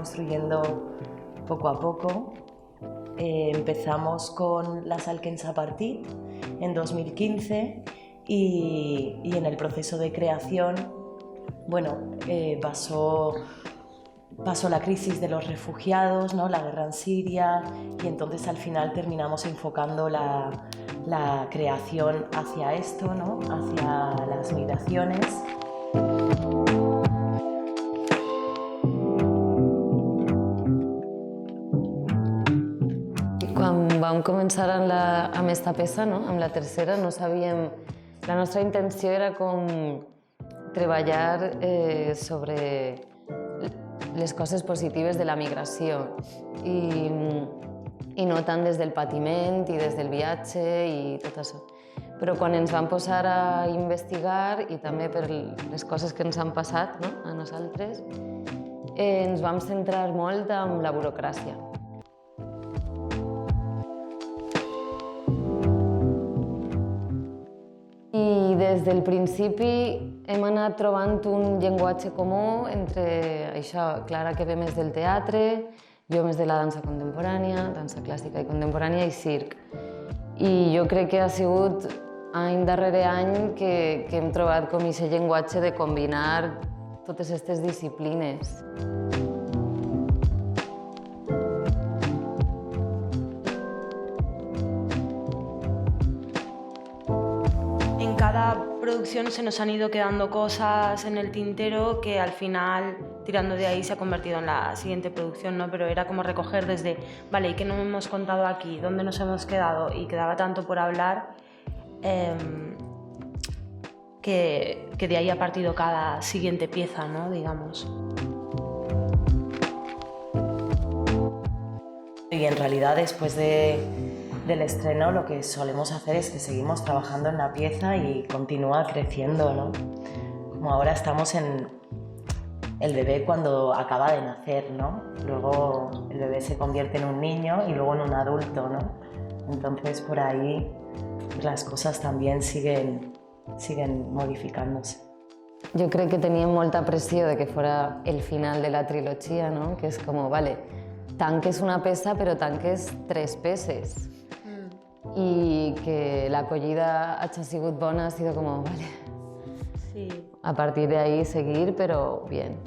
construyendo poco a poco. Empezamos con la Sal que ens ha partit en 2015 y en el proceso de creación, bueno, pasó la crisis de los refugiados, ¿no? La guerra en Siria, y entonces al final terminamos enfocando la creación hacia esto, ¿no? Hacia las migraciones. Quan vam començar amb esta peça, no? Amb la tercera, no sabíem... La nostra intenció era com treballar sobre les coses positives de la migració i no tant des del patiment i des del viatge i tot això. Però quan ens vam posar a investigar i també per les coses que ens han passat, no? A nosaltres, ens vam centrar molt en la burocràcia. I des del principi hem anat trobant un llenguatge comú entre això, Clara, que ve més del teatre, jo més de la dansa contemporània, dansa clàssica i contemporània i circ. I jo crec que ha sigut any darrere any que hem trobat com aquest llenguatge de combinar totes aquestes disciplines. En cada producción se nos han ido quedando cosas en el tintero que al final, tirando de ahí, se ha convertido en la siguiente producción, ¿no? Pero era como recoger desde, vale, ¿y qué no hemos contado aquí? ¿Dónde nos hemos quedado? Y quedaba tanto por hablar que de ahí ha partido cada siguiente pieza, ¿no? Digamos. Y en realidad después del estreno lo que solemos hacer es que seguimos trabajando en la pieza y continúa creciendo, ¿no? Como ahora estamos en el bebé cuando acaba de nacer, ¿no? Luego el bebé se convierte en un niño y luego en un adulto, ¿no? Entonces por ahí las cosas también siguen modificándose. Jo crec que teníem molta pressió de que fora el final de la trilogia, no? Que és com, vale, tanques una peça però tanques 3 peces. Y que la acollida haya sido buena, ha sido como, vale, Sí. a partir de ahí seguir, pero bien.